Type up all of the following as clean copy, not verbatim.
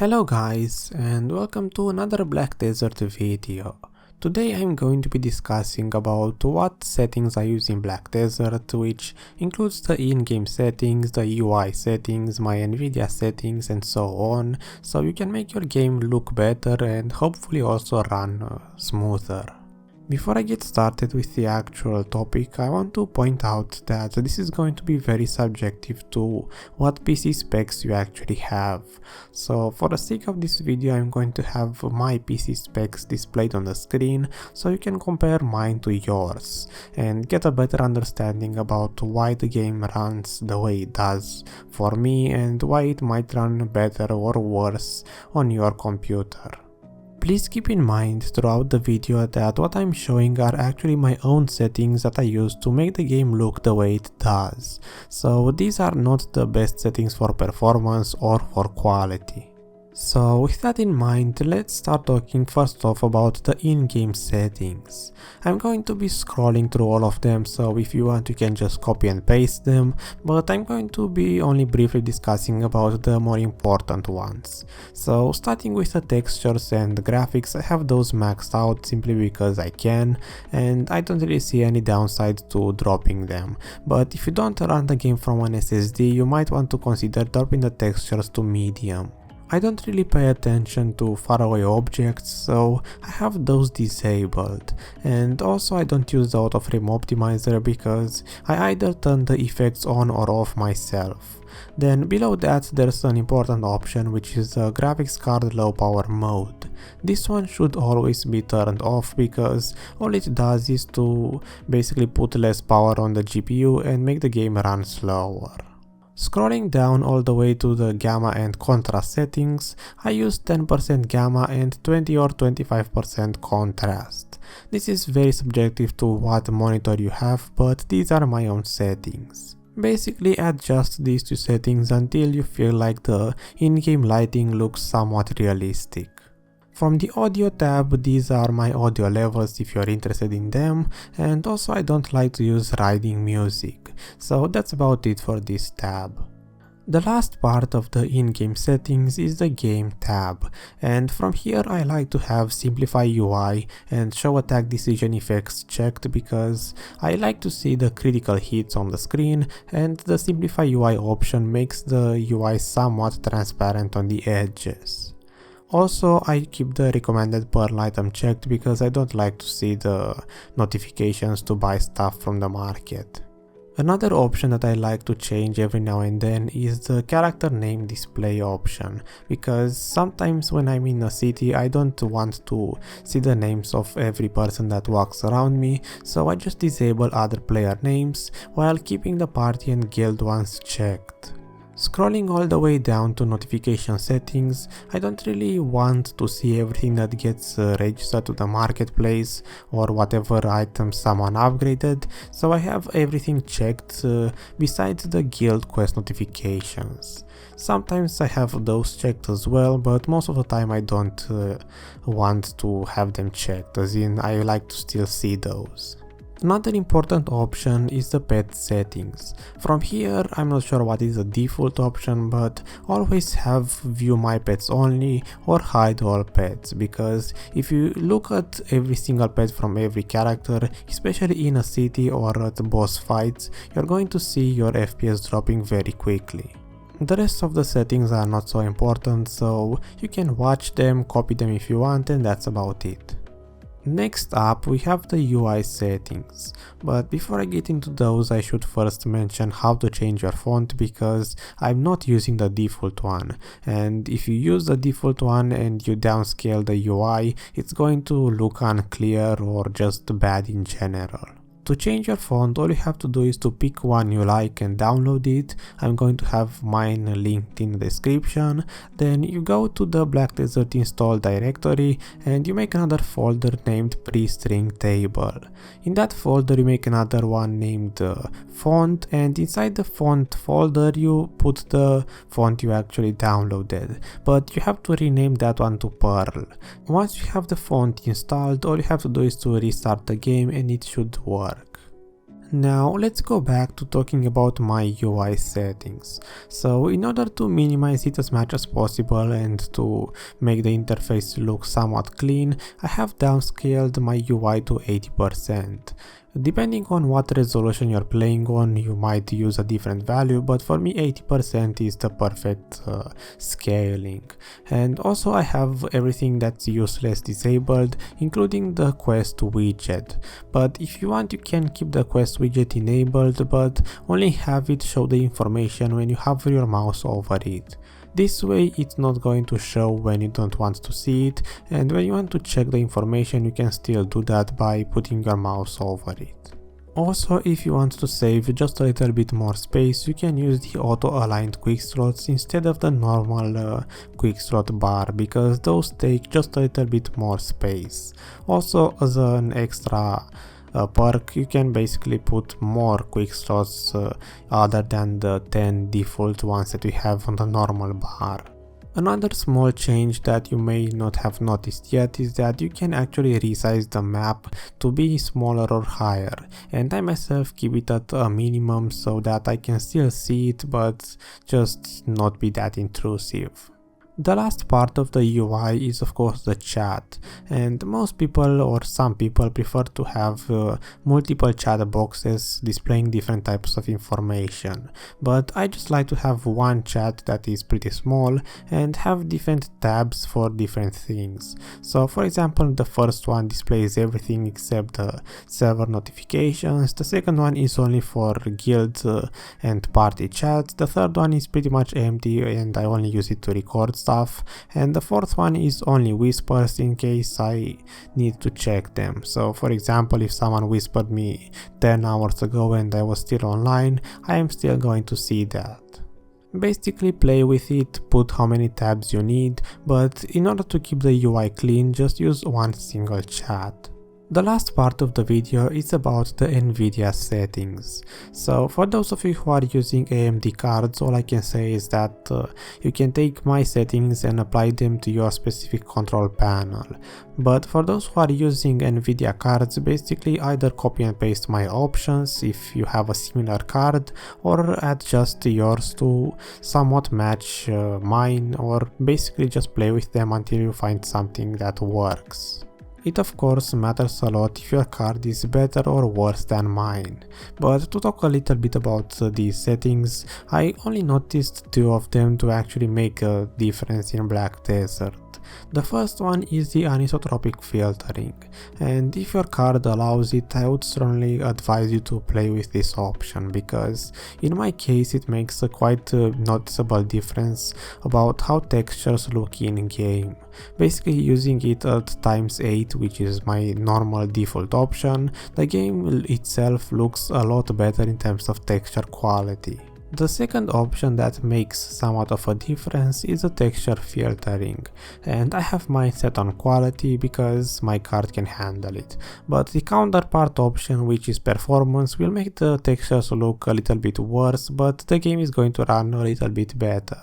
Hello guys, and welcome to another Black Desert video. Today I'm going to be discussing about what settings I use in Black Desert, which includes the in-game settings, the UI settings, my Nvidia settings and so on, so you can make your game look better and hopefully also run smoother. Before I get started with the actual topic, I want to point out that this is going to be very subjective to what PC specs you actually have. So for the sake of this video, I'm going to have my PC specs displayed on the screen so you can compare mine to yours and get a better understanding about why the game runs the way it does for me and why it might run better or worse on your computer. Please keep in mind throughout the video that what I'm showing are actually my own settings that I use to make the game look the way it does. So these are not the best settings for performance or for quality. So with that in mind, let's start talking first off about the in-game settings. I'm going to be scrolling through all of them, so if you want you can just copy and paste them, but I'm going to be only briefly discussing about the more important ones. So starting with the textures and the graphics, I have those maxed out simply because I can, and I don't really see any downside to dropping them. But if you don't run the game from an SSD, you might want to consider dropping the textures to medium. I don't really pay attention to faraway objects, so I have those disabled, and also I don't use the auto frame optimizer because I either turn the effects on or off myself. Then below that there's an important option, which is the graphics card low power mode. This one should always be turned off because all it does is to basically put less power on the GPU and make the game run slower. Scrolling down all the way to the gamma and contrast settings, I use 10% gamma and 20 or 25% contrast. This is very subjective to what monitor you have, but these are my own settings. Basically adjust these two settings until you feel like the in-game lighting looks somewhat realistic. From the audio tab, these are my audio levels if you're interested in them, and also I don't like to use riding music, so that's about it for this tab. The last part of the in-game settings is the game tab, and from here I like to have simplify UI and show attack decision effects checked because I like to see the critical hits on the screen, and the simplify UI option makes the UI somewhat transparent on the edges. Also, I keep the recommended pearl item checked because I don't like to see the notifications to buy stuff from the market. Another option that I like to change every now and then is the character name display option, because sometimes when I'm in a city I don't want to see the names of every person that walks around me, so I just disable other player names while keeping the party and guild ones checked. Scrolling all the way down to notification settings, I don't really want to see everything that gets registered to the marketplace or whatever items someone upgraded, so I have everything checked besides the guild quest notifications. Sometimes I have those checked as well, but most of the time I don't want to have them checked, as in I like to still see those. Another important option is the pet settings. From here, I'm not sure what is the default option, but always have view my pets only or hide all pets, because if you look at every single pet from every character, especially in a city or at boss fights, you're going to see your FPS dropping very quickly. The rest of the settings are not so important, so you can watch them, copy them if you want, and that's about it. Next up we have the UI settings, but before I get into those I should first mention how to change your font, because I'm not using the default one, and if you use the default one and you downscale the UI, it's going to look unclear or just bad in general. To change your font, all you have to do is to pick one you like and download it. I'm going to have mine linked in the description. Then you go to the Black Desert install directory and you make another folder named pre-string table. In that folder you make another one named font, and inside the font folder you put the font you actually downloaded, but you have to rename that one to Pearl. Once you have the font installed, all you have to do is to restart the game and it should work. Now let's go back to talking about my UI settings. So in order to minimize it as much as possible and to make the interface look somewhat clean, I have downscaled my UI to 80%. Depending on what resolution you're playing on, you might use a different value, but for me 80% is the perfect scaling. And also I have everything that's useless disabled, including the quest widget. But if you want, you can keep the quest widget enabled, but only have it show the information when you hover your mouse over it. This way it's not going to show when you don't want to see it, and when you want to check the information you can still do that by putting your mouse over it. Also, if you want to save just a little bit more space, you can use the auto-aligned quick slots instead of the normal quick slot bar, because those take just a little bit more space. Also, as an extra perk, you can basically put more quick slots other than the 10 default ones that we have on the normal bar. Another small change that you may not have noticed yet is that you can actually resize the map to be smaller or higher, and I myself keep it at a minimum so that I can still see it but just not be that intrusive. The last part of the UI is of course the chat, and most people or some people prefer to have multiple chat boxes displaying different types of information, but I just like to have one chat that is pretty small and have different tabs for different things. So for example, the first one displays everything except the server notifications, the second one is only for guild and party chat, the third one is pretty much empty and I only use it to record stuff, and the fourth one is only whispers in case I need to check them. So for example, if someone whispered me 10 hours ago and I was still online, I am still going to see that. Basically play with it, put how many tabs you need, but in order to keep the UI clean, just use one single chat. The last part of the video is about the Nvidia settings. So for those of you who are using AMD cards, all I can say is that you can take my settings and apply them to your specific control panel. But for those who are using Nvidia cards, basically either copy and paste my options if you have a similar card, or adjust yours to somewhat match mine, or basically just play with them until you find something that works. It of course matters a lot if your card is better or worse than mine, but to talk a little bit about these settings, I only noticed two of them to actually make a difference in Black Desert. The first one is the anisotropic filtering, and if your card allows it, I would strongly advise you to play with this option, because in my case it makes a quite noticeable difference about how textures look in game. Basically using it at ×8, which is my normal default option, the game itself looks a lot better in terms of texture quality. The second option that makes somewhat of a difference is the texture filtering, and I have mine set on quality because my card can handle it, but the counterpart option, which is performance, will make the textures look a little bit worse, but the game is going to run a little bit better.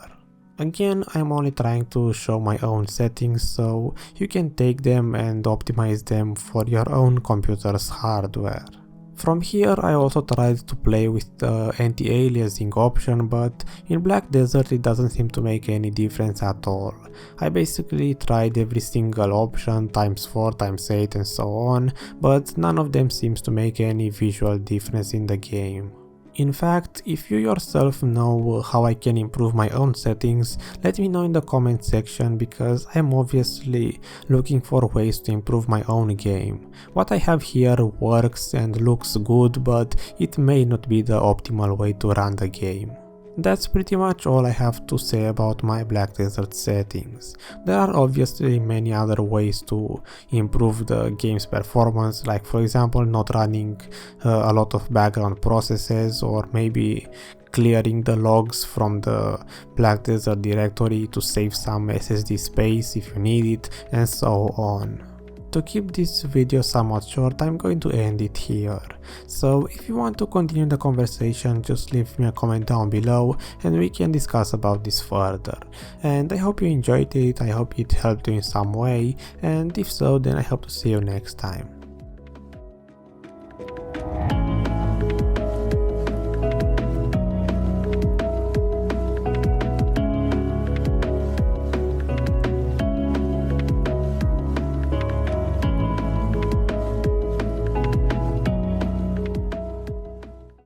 Again, I'm only trying to show my own settings, so you can take them and optimize them for your own computer's hardware. From here I also tried to play with the anti-aliasing option, but in Black Desert it doesn't seem to make any difference at all. I basically tried every single option, ×4, ×8 and so on, but none of them seems to make any visual difference in the game. In fact, if you yourself know how I can improve my own settings, let me know in the comment section, because I'm obviously looking for ways to improve my own game. What I have here works and looks good, but it may not be the optimal way to run the game. That's pretty much all I have to say about my Black Desert settings. There are obviously many other ways to improve the game's performance, like for example not running a lot of background processes, or maybe clearing the logs from the Black Desert directory to save some SSD space if you need it, and so on. To keep this video somewhat short, I'm going to end it here. So if you want to continue the conversation, just leave me a comment down below and we can discuss about this further. And I hope you enjoyed it, I hope it helped you in some way, and if so, then I hope to see you next time.